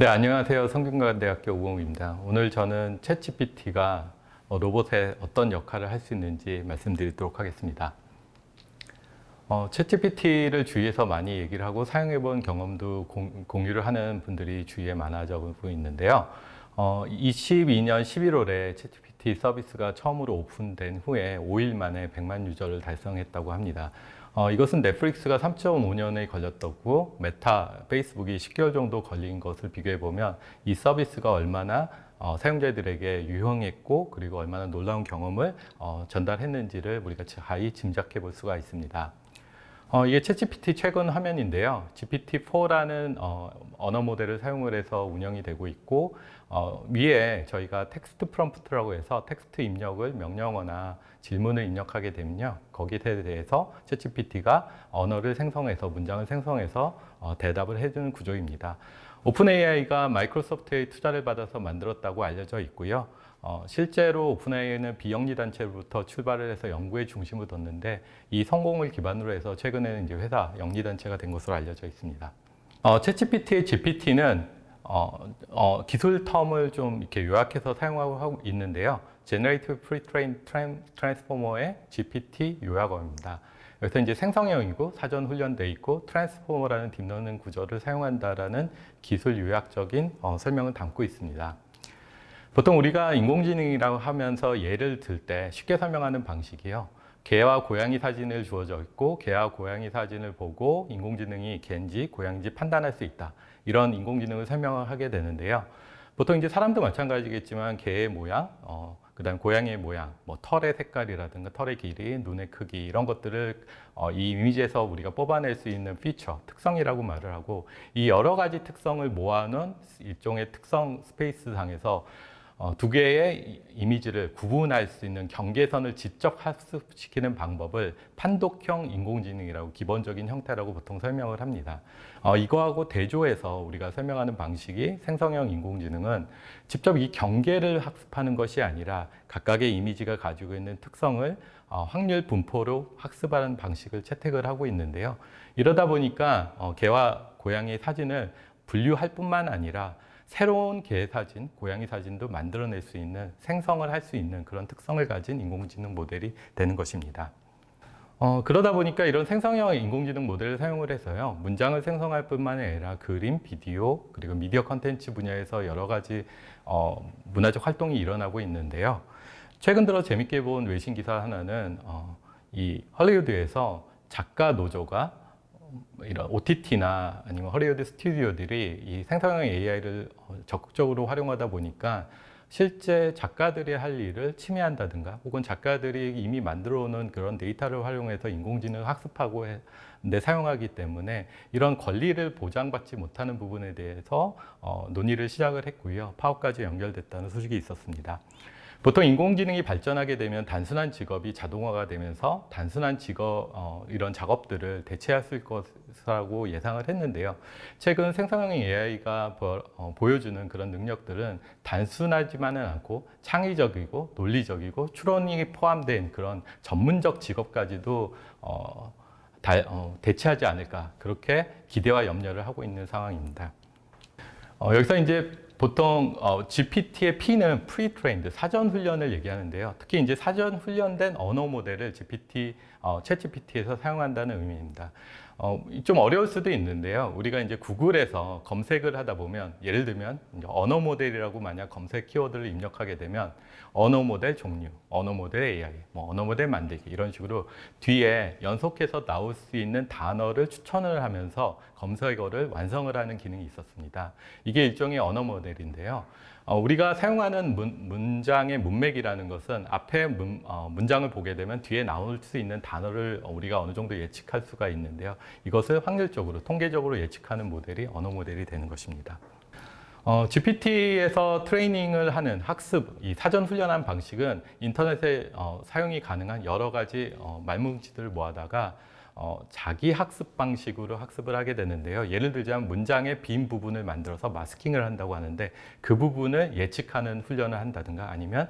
네, 안녕하세요. 성균관대학교 우홍입니다. 오늘 저는 챗GPT가 로봇에 어떤 역할을 할 수 있는지 말씀드리도록 하겠습니다. 챗GPT를 주위에서 많이 얘기를 하고 사용해 본 경험도 공유를 하는 분들이 주위에 많아지고 있는데요. 22년 11월에 챗GPT 서비스가 처음으로 오픈된 후에 5일 만에 100만 유저를 달성했다고 합니다. 이것은 넷플릭스가 3.5년에 걸렸다고 메타, 페이스북이 10개월 정도 걸린 것을 비교해 보면 이 서비스가 얼마나 사용자들에게 유용했고 그리고 얼마나 놀라운 경험을 전달했는지를 우리가 잘 짐작해 볼 수가 있습니다. 이게 챗GPT 최근 화면인데요. GPT-4라는 언어 모델을 사용을 해서 운영이 되고 있고 위에 저희가 텍스트 프롬프트라고 해서 텍스트 입력을 명령어나 질문을 입력하게 되면요. 거기에 대해서 챗GPT가 언어를 생성해서 문장을 생성해서 대답을 해주는 구조입니다. 오픈AI가 마이크로소프트의 투자를 받아서 만들었다고 알려져 있고요. 실제로 오픈AI는 비영리 단체로부터 출발을 해서 연구에 중심을 뒀는데 이 성공을 기반으로 해서 최근에는 이제 회사 영리 단체가 된 것으로 알려져 있습니다. 챗GPT의 GPT는 기술 텀을 좀 이렇게 요약해서 사용하고 있는데요. Generative Pre-trained Transformer의 GPT 요약어입니다. 여기서 이제 생성형이고 사전 훈련되어 있고 트랜스포머라는 딥러닝 구조를 사용한다라는 기술 요약적인 설명을 담고 있습니다. 보통 우리가 인공지능이라고 하면서 예를 들 때 쉽게 설명하는 방식이요. 개와 고양이 사진을 주어져 있고 개와 고양이 사진을 보고 인공지능이 개인지 고양인지 판단할 수 있다. 이런 인공지능을 설명을 하게 되는데요. 보통 이제 사람도 마찬가지겠지만 개의 모양, 그다음 고양이의 모양, 뭐 털의 색깔이라든가 털의 길이, 눈의 크기 이런 것들을 이 이미지에서 우리가 뽑아낼 수 있는 피처, 특성이라고 말을 하고 이 여러 가지 특성을 모아놓은 일종의 특성 스페이스 상에서 두 개의 이미지를 구분할 수 있는 경계선을 직접 학습시키는 방법을 판독형 인공지능이라고 기본적인 형태라고 보통 설명을 합니다. 이거하고 대조해서 우리가 설명하는 방식이 생성형 인공지능은 직접 이 경계를 학습하는 것이 아니라 각각의 이미지가 가지고 있는 특성을 확률 분포로 학습하는 방식을 채택을 하고 있는데요. 이러다 보니까 개와 고양이 사진을 분류할 뿐만 아니라 새로운 개 사진, 고양이 사진도 만들어낼 수 있는, 생성을 할 수 있는 그런 특성을 가진 인공지능 모델이 되는 것입니다. 그러다 보니까 이런 생성형 인공지능 모델을 사용을 해서요, 문장을 생성할 뿐만 아니라 그림, 비디오, 그리고 미디어 컨텐츠 분야에서 여러 가지 문화적 활동이 일어나고 있는데요. 최근 들어 재밌게 본 외신 기사 하나는 이 헐리우드에서 작가 노조가 이런 OTT나 아니면 헐리우드 스튜디오들이 이 생성형 AI를 적극적으로 활용하다 보니까 실제 작가들이 할 일을 침해한다든가 혹은 작가들이 이미 만들어 놓은 그런 데이터를 활용해서 인공지능을 학습하고 사용하기 때문에 이런 권리를 보장받지 못하는 부분에 대해서 논의를 시작을 했고요. 파업까지 연결됐다는 소식이 있었습니다. 보통 인공지능이 발전하게 되면 단순한 직업이 자동화가 되면서 단순한 직업, 이런 작업들을 대체할 수 있을 것이라고 예상을 했는데요. 최근 생성형 AI가 보여주는 그런 능력들은 단순하지만은 않고 창의적이고 논리적이고 추론이 포함된 그런 전문적 직업까지도 대체하지 않을까 그렇게 기대와 염려를 하고 있는 상황입니다. 여기서 이제 보통 GPT의 P는 pre-trained, 사전 훈련을 얘기하는데요. 특히 이제 사전 훈련된 언어 모델을 챗GPT에서 사용한다는 의미입니다. 좀 어려울 수도 있는데요. 우리가 이제 구글에서 검색을 하다 보면 예를 들면 언어 모델이라고 만약 검색 키워드를 입력하게 되면 언어 모델 종류, 언어 모델 AI, 뭐 언어 모델 만들기 이런 식으로 뒤에 연속해서 나올 수 있는 단어를 추천을 하면서 검색어를 완성을 하는 기능이 있었습니다. 이게 일종의 언어 모델인데요. 우리가 사용하는 문장의 문맥이라는 것은 앞에 문장을 보게 되면 뒤에 나올 수 있는 단어를 우리가 어느 정도 예측할 수가 있는데요. 이것을 확률적으로, 통계적으로 예측하는 모델이 언어 모델이 되는 것입니다. GPT에서 트레이닝을 하는 학습, 이 사전 훈련한 방식은 인터넷에 사용이 가능한 여러 가지 말뭉치들을 모아다가 자기 학습 방식으로 학습을 하게 되는데요. 예를 들자면 문장의 빈 부분을 만들어서 마스킹을 한다고 하는데 그 부분을 예측하는 훈련을 한다든가 아니면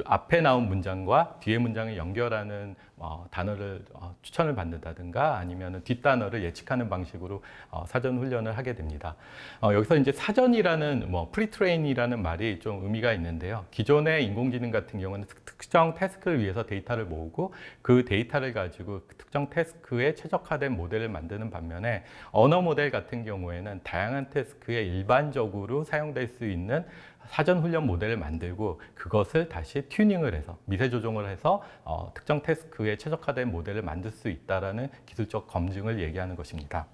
앞에 나온 문장과 뒤에 문장을 연결하는 단어를 추천을 받는다든가 아니면 뒷단어를 예측하는 방식으로 사전 훈련을 하게 됩니다. 여기서 이제 사전이라는 프리트레인이라는 말이 좀 의미가 있는데요. 기존의 인공지능 같은 경우는 특정 태스크를 위해서 데이터를 모으고 그 데이터를 가지고 특정 태스크에 최적화된 모델을 만드는 반면에 언어 모델 같은 경우에는 다양한 태스크에 일반적으로 사용될 수 있는 사전 훈련 모델을 만들고 그것을 다시 튜닝을 해서 미세 조정을 해서 특정 태스크에 최적화된 모델을 만들 수 있다라는 기술적 검증을 얘기하는 것입니다.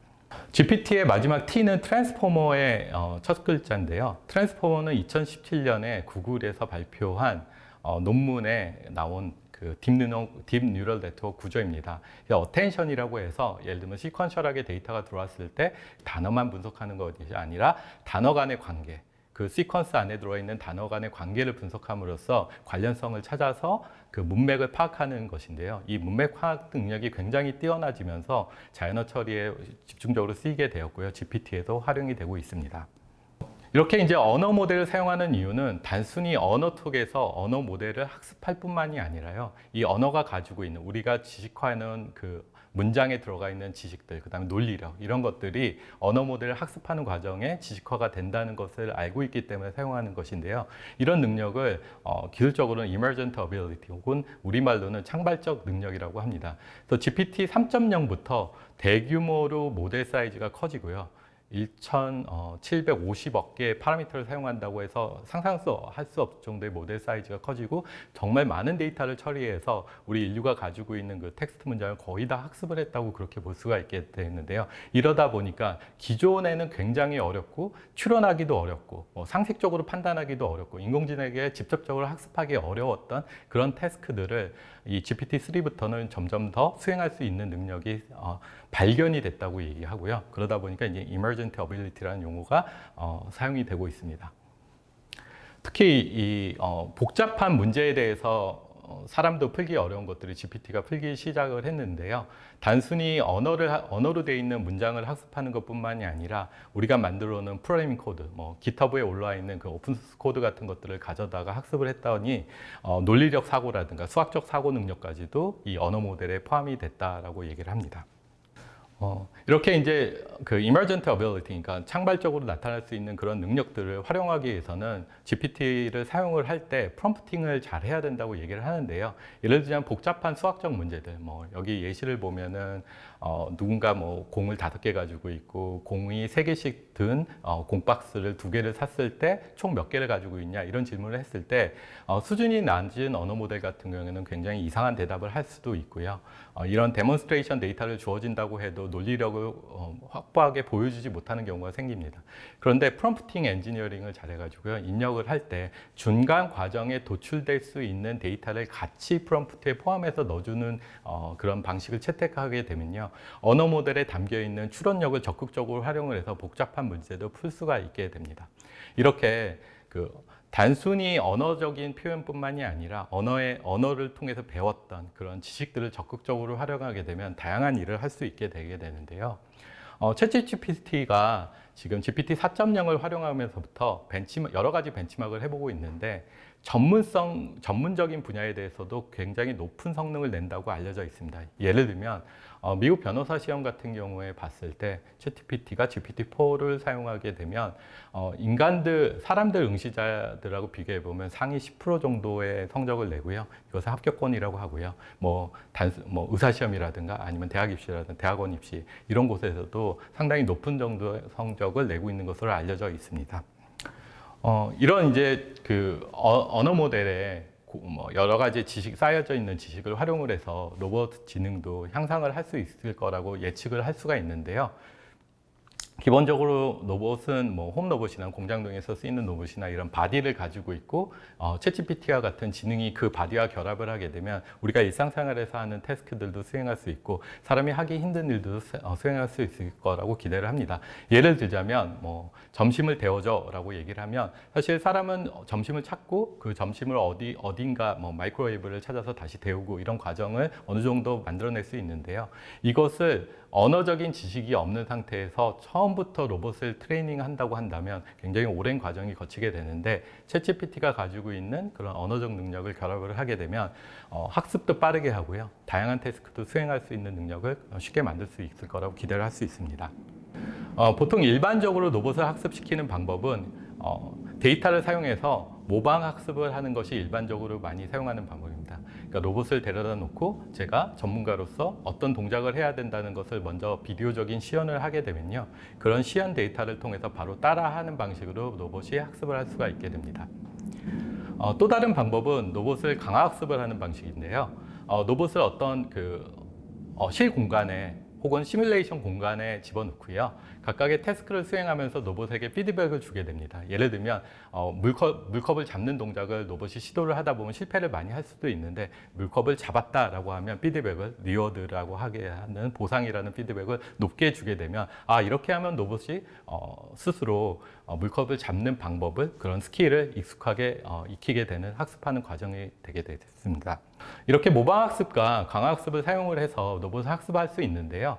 GPT의 마지막 T는 트랜스포머의 첫 글자인데요. 트랜스포머는 2017년에 구글에서 발표한 논문에 나온 그 딥 뉴럴 네트워크 구조입니다. 어텐션이라고 해서 예를 들면 시퀀셜하게 데이터가 들어왔을 때 단어만 분석하는 것이 아니라 단어 간의 관계, 그 시퀀스 안에 들어있는 단어 간의 관계를 분석함으로써 관련성을 찾아서 그 문맥을 파악하는 것인데요. 이 문맥 파악 능력이 굉장히 뛰어나지면서 자연어 처리에 집중적으로 쓰이게 되었고요. GPT에도 활용이 되고 있습니다. 이렇게 이제 언어 모델을 사용하는 이유는 단순히 언어 톡에서 언어 모델을 학습할 뿐만이 아니라요. 이 언어가 가지고 있는 우리가 지식화하는 그 문장에 들어가 있는 지식들, 그다음에 논리력 이런 것들이 언어 모델을 학습하는 과정에 지식화가 된다는 것을 알고 있기 때문에 사용하는 것인데요. 이런 능력을 기술적으로는 emergent ability 혹은 우리말로는 창발적 능력이라고 합니다. 그래서 GPT 3.0부터 대규모로 모델 사이즈가 커지고요. 1,750억 개의 파라미터를 사용한다고 해서 상상도 할 수 없을 정도의 모델 사이즈가 커지고 정말 많은 데이터를 처리해서 우리 인류가 가지고 있는 그 텍스트 문장을 거의 다 학습을 했다고 그렇게 볼 수가 있게 되는데요. 이러다 보니까 기존에는 굉장히 어렵고 추론하기도 어렵고 상식적으로 판단하기도 어렵고 인공지능에게 직접적으로 학습하기 어려웠던 그런 태스크들을 이 GPT-3부터는 점점 더 수행할 수 있는 능력이 발견이 됐다고 얘기하고요. 그러다 보니까 이제 emergent ability라는 용어가 사용이 되고 있습니다. 특히 이 복잡한 문제에 대해서 사람도 풀기 어려운 것들을 GPT가 풀기 시작을 했는데요. 단순히 언어로 되어 있는 문장을 학습하는 것뿐만이 아니라 우리가 만들어 놓은 프로그래밍 코드, GitHub에 올라와 있는 그 오픈소스 코드 같은 것들을 가져다가 학습을 했더니 논리적 사고라든가 수학적 사고 능력까지도 이 언어 모델에 포함이 됐다라고 얘기를 합니다. 이렇게 이제 그 emergent ability, 그러니까 창발적으로 나타날 수 있는 그런 능력들을 활용하기 위해서는 GPT를 사용을 할 때 프롬프팅을 잘 해야 된다고 얘기를 하는데요. 예를 들면 복잡한 수학적 문제들, 여기 예시를 보면은 누군가 공을 5개 가지고 있고 공이 3개씩 든 공박스를 2개를 샀을 때 총 몇 개를 가지고 있냐 이런 질문을 했을 때 수준이 낮은 언어 모델 같은 경우에는 굉장히 이상한 대답을 할 수도 있고요. 이런 데몬스트레이션 데이터를 주어진다고 해도 논리력을 확보하게 보여주지 못하는 경우가 생깁니다. 그런데 프롬프팅 엔지니어링을 잘해가지고요. 입력을 할 때 중간 과정에 도출될 수 있는 데이터를 같이 프롬프트에 포함해서 넣어주는 그런 방식을 채택하게 되면요. 언어 모델에 담겨있는 추론력을 적극적으로 활용을 해서 복잡한 문제도 풀 수가 있게 됩니다. 이렇게 단순히 언어적인 표현뿐만이 아니라 언어를 통해서 배웠던 그런 지식들을 적극적으로 활용하게 되면 다양한 일을 할 수 있게 되게 되는데요. 챗GPT가 지금 GPT 4.0을 활용하면서부터 여러 가지 벤치마크를 해보고 있는데 전문적인 분야에 대해서도 굉장히 높은 성능을 낸다고 알려져 있습니다. 예를 들면 미국 변호사 시험 같은 경우에 봤을 때 챗GPT가 GPT-4를 사용하게 되면 사람들 응시자들하고 비교해 보면 상위 10% 정도의 성적을 내고요. 이것을 합격권이라고 하고요. 의사 시험이라든가 아니면 대학 입시라든가 대학원 입시 이런 곳에서도 상당히 높은 정도의 성적을 내고 있는 것으로 알려져 있습니다. 이런 이제 언어 모델에 여러 가지 쌓여져 있는 지식을 활용을 해서 로봇 지능도 향상을 할 수 있을 거라고 예측을 할 수가 있는데요. 기본적으로 로봇은 홈 로봇이나 공장동에서 쓰이는 로봇이나 이런 바디를 가지고 있고 챗GPT와 같은 지능이 그 바디와 결합을 하게 되면 우리가 일상생활에서 하는 태스크들도 수행할 수 있고 사람이 하기 힘든 일도 수행할 수 있을 거라고 기대를 합니다. 예를 들자면 점심을 데워줘 라고 얘기를 하면 사실 사람은 점심을 찾고 그 점심을 어딘가 마이크로웨이브를 찾아서 다시 데우고 이런 과정을 어느 정도 만들어낼 수 있는데요. 이것을 언어적인 지식이 없는 상태에서 처음 처음부터 로봇을 트레이닝 한다고 한다면 굉장히 오랜 과정이 거치게 되는데 챗GPT가 가지고 있는 그런 언어적 능력을 결합을 하게 되면 학습도 빠르게 하고요. 다양한 태스크도 수행할 수 있는 능력을 쉽게 만들 수 있을 거라고 기대를 할 수 있습니다. 보통 일반적으로 로봇을 학습시키는 방법은 데이터를 사용해서 모방 학습을 하는 것이 일반적으로 많이 사용하는 방법입니다. 그러니까 로봇을 데려다 놓고 제가 전문가로서 어떤 동작을 해야 된다는 것을 먼저 비디오적인 시연을 하게 되면요. 그런 시연 데이터를 통해서 바로 따라하는 방식으로 로봇이 학습을 할 수가 있게 됩니다. 또 다른 방법은 로봇을 강화 학습을 하는 방식인데요. 로봇을 어떤 실 공간에 혹은 시뮬레이션 공간에 집어넣고요. 각각의 태스크를 수행하면서 로봇에게 피드백을 주게 됩니다. 예를 들면 물컵을 잡는 동작을 로봇이 시도를 하다 보면 실패를 많이 할 수도 있는데 물컵을 잡았다라고 하면 피드백을 리워드라고 하게 하는 보상이라는 피드백을 높게 주게 되면 이렇게 하면 로봇이 스스로 물컵을 잡는 방법을 그런 스킬을 익숙하게 익히게 되는 학습하는 과정이 되게 됐습니다. 이렇게 모방학습과 강화학습을 사용을 해서 로봇을 학습할 수 있는데요.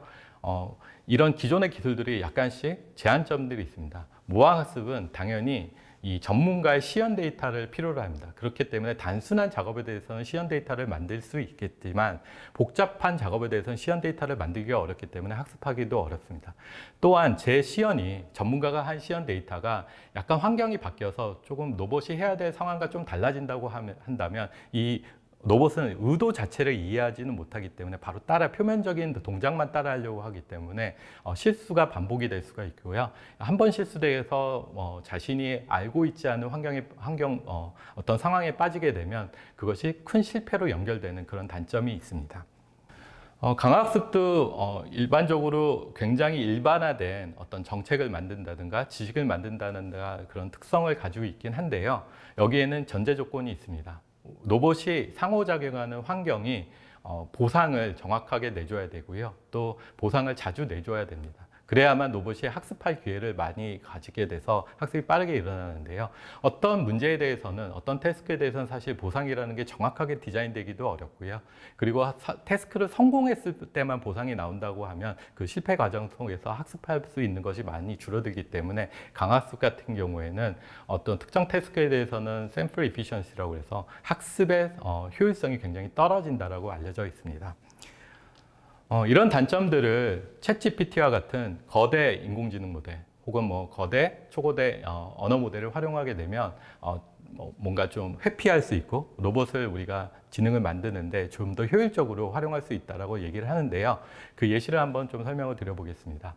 이런 기존의 기술들이 약간씩 제한점들이 있습니다. 모방학습은 당연히 이 전문가의 시연 데이터를 필요로 합니다. 그렇기 때문에 단순한 작업에 대해서는 시연 데이터를 만들 수 있겠지만 복잡한 작업에 대해서는 시연 데이터를 만들기가 어렵기 때문에 학습하기도 어렵습니다. 또한 제 시연이 전문가가 한 시연 데이터가 약간 환경이 바뀌어서 조금 로봇이 해야 될 상황과 좀 달라진다고 한다면 이 로봇은 의도 자체를 이해하지는 못하기 때문에 바로 표면적인 동작만 따라하려고 하기 때문에 실수가 반복이 될 수가 있고요. 한 번 실수돼서 자신이 알고 있지 않은 어떤 상황에 빠지게 되면 그것이 큰 실패로 연결되는 그런 단점이 있습니다. 강학습도 일반적으로 굉장히 일반화된 어떤 정책을 만든다든가 지식을 만든다든가 그런 특성을 가지고 있긴 한데요. 여기에는 전제 조건이 있습니다. 로봇이 상호작용하는 환경이 보상을 정확하게 내줘야 되고요. 또 보상을 자주 내줘야 됩니다. 그래야만 로봇이 학습할 기회를 많이 가지게 돼서 학습이 빠르게 일어나는데요. 어떤 문제에 대해서는, 어떤 태스크에 대해서는 사실 보상이라는 게 정확하게 디자인되기도 어렵고요. 그리고 태스크를 성공했을 때만 보상이 나온다고 하면 그 실패 과정 속에서 학습할 수 있는 것이 많이 줄어들기 때문에 강학습 같은 경우에는 어떤 특정 태스크에 대해서는 샘플 이피션시라고 해서 학습의 효율성이 굉장히 떨어진다라고 알려져 있습니다. 이런 단점들을 챗GPT와 같은 거대 인공지능 모델 혹은 거대, 초거대 언어 모델을 활용하게 되면 뭔가 좀 회피할 수 있고 로봇을 우리가 지능을 만드는데 좀 더 효율적으로 활용할 수 있다고 얘기를 하는데요. 그 예시를 한번 좀 설명을 드려보겠습니다.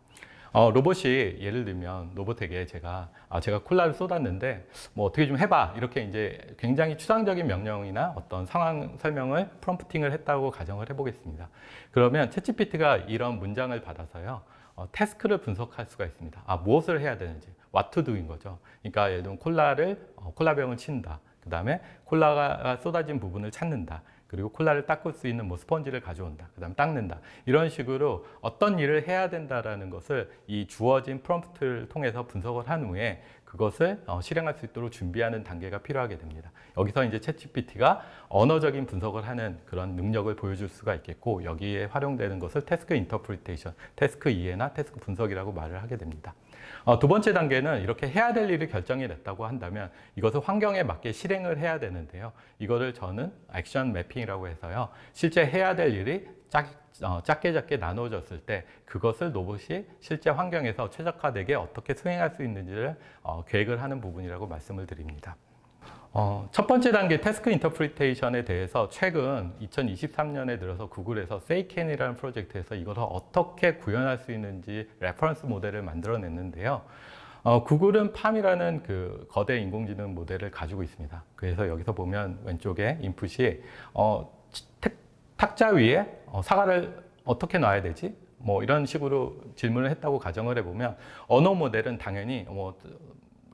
로봇이 예를 들면 로봇에게 제가 콜라를 쏟았는데 어떻게 좀 해봐 이렇게 이제 굉장히 추상적인 명령이나 어떤 상황 설명을 프롬프팅을 했다고 가정을 해보겠습니다. 그러면 챗GPT가 이런 문장을 받아서요 태스크를 분석할 수가 있습니다. 무엇을 해야 되는지 what to do인 거죠. 그러니까 예를 들면 콜라병을 친다. 그 다음에 콜라가 쏟아진 부분을 찾는다. 그리고 콜라를 닦을 수 있는 스펀지를 가져온다. 그 다음에 닦는다. 이런 식으로 어떤 일을 해야 된다라는 것을 이 주어진 프롬프트를 통해서 분석을 한 후에 그것을 실행할 수 있도록 준비하는 단계가 필요하게 됩니다. 여기서 이제 챗GPT가 언어적인 분석을 하는 그런 능력을 보여줄 수가 있겠고 여기에 활용되는 것을 태스크 인터프리테이션, 태스크 이해나 태스크 분석이라고 말을 하게 됩니다. 두 번째 단계는 이렇게 해야 될 일을 결정해 냈다고 한다면 이것을 환경에 맞게 실행을 해야 되는데요. 이거를 저는 액션 매핑이라고 해서요. 실제 해야 될 일이 작게 나누어졌을 때 그것을 로봇이 실제 환경에서 최적화되게 어떻게 수행할 수 있는지를 계획을 하는 부분이라고 말씀을 드립니다. 첫 번째 단계 태스크 인터프리테이션에 대해서 최근 2023년에 들어서 구글에서 세이켄이라는 프로젝트에서 이것을 어떻게 구현할 수 있는지 레퍼런스 모델을 만들어냈는데요. 구글은 팜이라는 그 거대 인공지능 모델을 가지고 있습니다. 그래서 여기서 보면 왼쪽에 인풋이 탁자 위에 사과를 어떻게 놔야 되지? 이런 식으로 질문을 했다고 가정을 해보면 언어 모델은 당연히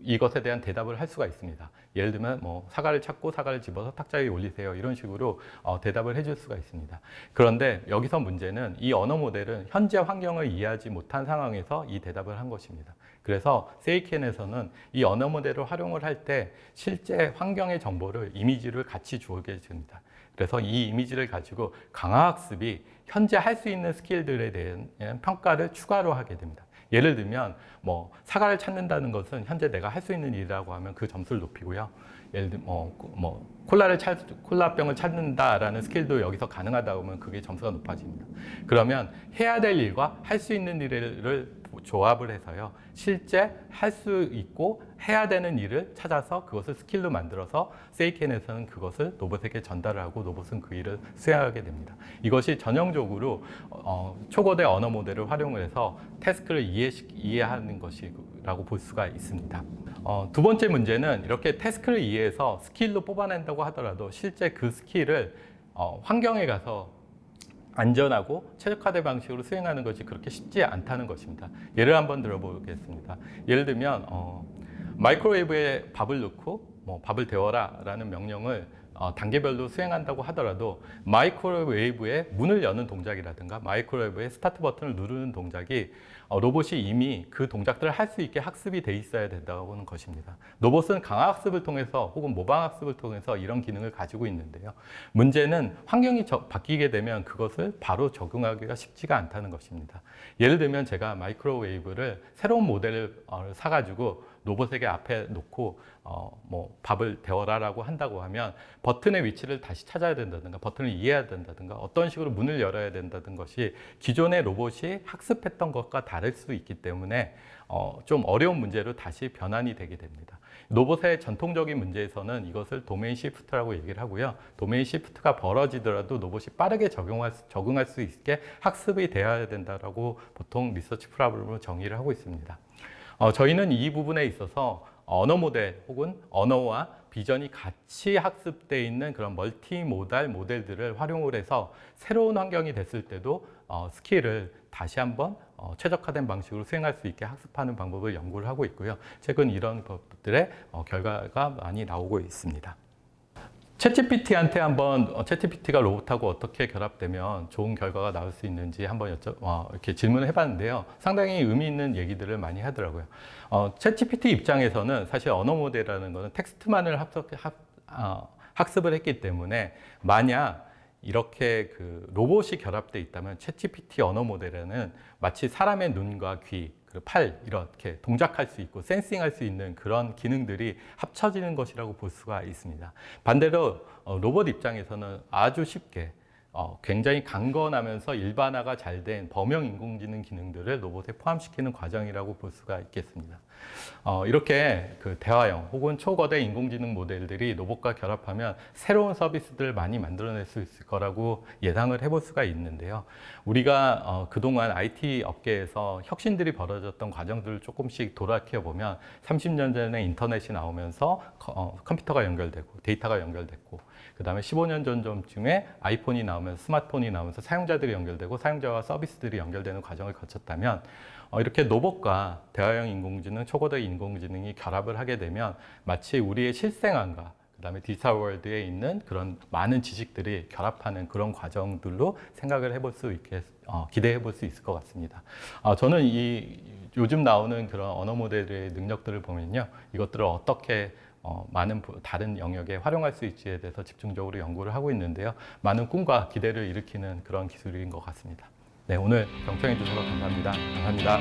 이것에 대한 대답을 할 수가 있습니다. 예를 들면 사과를 찾고 사과를 집어서 탁자 위에 올리세요. 이런 식으로 대답을 해줄 수가 있습니다. 그런데 여기서 문제는 이 언어 모델은 현재 환경을 이해하지 못한 상황에서 이 대답을 한 것입니다. 그래서 세이켄에서는 이 언어 모델을 활용을 할 때 실제 환경의 정보를 이미지를 같이 주게 됩니다. 그래서 이 이미지를 가지고 강화학습이 현재 할 수 있는 스킬들에 대한 평가를 추가로 하게 됩니다. 예를 들면 뭐 사과를 찾는다는 것은 현재 내가 할 수 있는 일이라고 하면 그 점수를 높이고요. 예를 들면 콜라병을 찾는다라는 스킬도 여기서 가능하다 보면 그게 점수가 높아집니다. 그러면 해야 될 일과 할 수 있는 일을 조합을 해서요. 실제 할 수 있고 해야 되는 일을 찾아서 그것을 스킬로 만들어서 세이켄에서는 그것을 로봇에게 전달을 하고 로봇은 그 일을 수행하게 됩니다. 이것이 전형적으로 초거대 언어 모델을 활용을 해서 태스크를 이해하는 것이라고 볼 수가 있습니다. 두 번째 문제는 이렇게 태스크를 이해해서 스킬로 뽑아낸다고 하더라도 실제 그 스킬을 환경에 가서 안전하고 최적화된 방식으로 수행하는 것이 그렇게 쉽지 않다는 것입니다. 예를 한번 들어보겠습니다. 예를 들면 마이크로웨이브에 밥을 넣고 밥을 데워라 라는 명령을 단계별로 수행한다고 하더라도 마이크로웨이브의 문을 여는 동작이라든가 마이크로웨이브의 스타트 버튼을 누르는 동작이 로봇이 이미 그 동작들을 할 수 있게 학습이 돼 있어야 된다고 하는 것입니다. 로봇은 강화학습을 통해서 혹은 모방학습을 통해서 이런 기능을 가지고 있는데요. 문제는 환경이 바뀌게 되면 그것을 바로 적용하기가 쉽지가 않다는 것입니다. 예를 들면 제가 마이크로웨이브를 새로운 모델을 사가지고 로봇에게 앞에 놓고 밥을 데워라라고 한다고 하면 버튼의 위치를 다시 찾아야 된다든가 버튼을 이해해야 된다든가 어떤 식으로 문을 열어야 된다든 것이 기존의 로봇이 학습했던 것과 다를 수 있기 때문에 좀 어려운 문제로 다시 변환이 되게 됩니다. 로봇의 전통적인 문제에서는 이것을 도메인 시프트라고 얘기를 하고요. 도메인 시프트가 벌어지더라도 로봇이 빠르게 적응할 수 있게 학습이 되어야 된다라고 보통 리서치 프로블럼으로 정의를 하고 있습니다. 저희는 이 부분에 있어서 언어 모델 혹은 언어와 비전이 같이 학습되어 있는 그런 멀티모달 모델들을 활용을 해서 새로운 환경이 됐을 때도 스킬을 다시 한번 최적화된 방식으로 수행할 수 있게 학습하는 방법을 연구를 하고 있고요. 최근 이런 것들의 결과가 많이 나오고 있습니다. 챗GPT한테 한번 챗GPT가 로봇하고 어떻게 결합되면 좋은 결과가 나올 수 있는지 한번 이렇게 질문을 해봤는데요. 상당히 의미 있는 얘기들을 많이 하더라고요. 챗GPT 입장에서는 사실 언어 모델이라는 것은 텍스트만을 학습을 했기 때문에 만약 이렇게 그 로봇이 결합되어 있다면 챗GPT 언어 모델에는 마치 사람의 눈과 귀, 그리고 팔 이렇게 동작할 수 있고 센싱할 수 있는 그런 기능들이 합쳐지는 것이라고 볼 수가 있습니다. 반대로 로봇 입장에서는 아주 쉽게 굉장히 강건하면서 일반화가 잘 된 범용 인공지능 기능들을 로봇에 포함시키는 과정이라고 볼 수가 있겠습니다. 이렇게 그 대화형 혹은 초거대 인공지능 모델들이 로봇과 결합하면 새로운 서비스들을 많이 만들어낼 수 있을 거라고 예상을 해볼 수가 있는데요. 우리가 그동안 IT 업계에서 혁신들이 벌어졌던 과정들을 조금씩 돌이켜보면 30년 전에 인터넷이 나오면서 컴퓨터가 연결되고 데이터가 연결됐고 그 다음에 15년 전쯤에 아이폰이 나오면서 스마트폰이 나오면서 사용자들이 연결되고 사용자와 서비스들이 연결되는 과정을 거쳤다면 이렇게 로봇과 대화형 인공지능, 초거대 인공지능이 결합을 하게 되면 마치 우리의 실생활과 그 다음에 디지털 월드에 있는 그런 많은 지식들이 결합하는 그런 과정들로 생각을 해볼 수 있게 기대해 볼 수 있을 것 같습니다. 저는 요즘 나오는 그런 언어 모델의 능력들을 보면요, 이것들을 어떻게 많은 다른 영역에 활용할 수 있지에 대해서 집중적으로 연구를 하고 있는데요. 많은 꿈과 기대를 일으키는 그런 기술인 것 같습니다. 네, 오늘 경청해 주셔서 감사합니다. 감사합니다.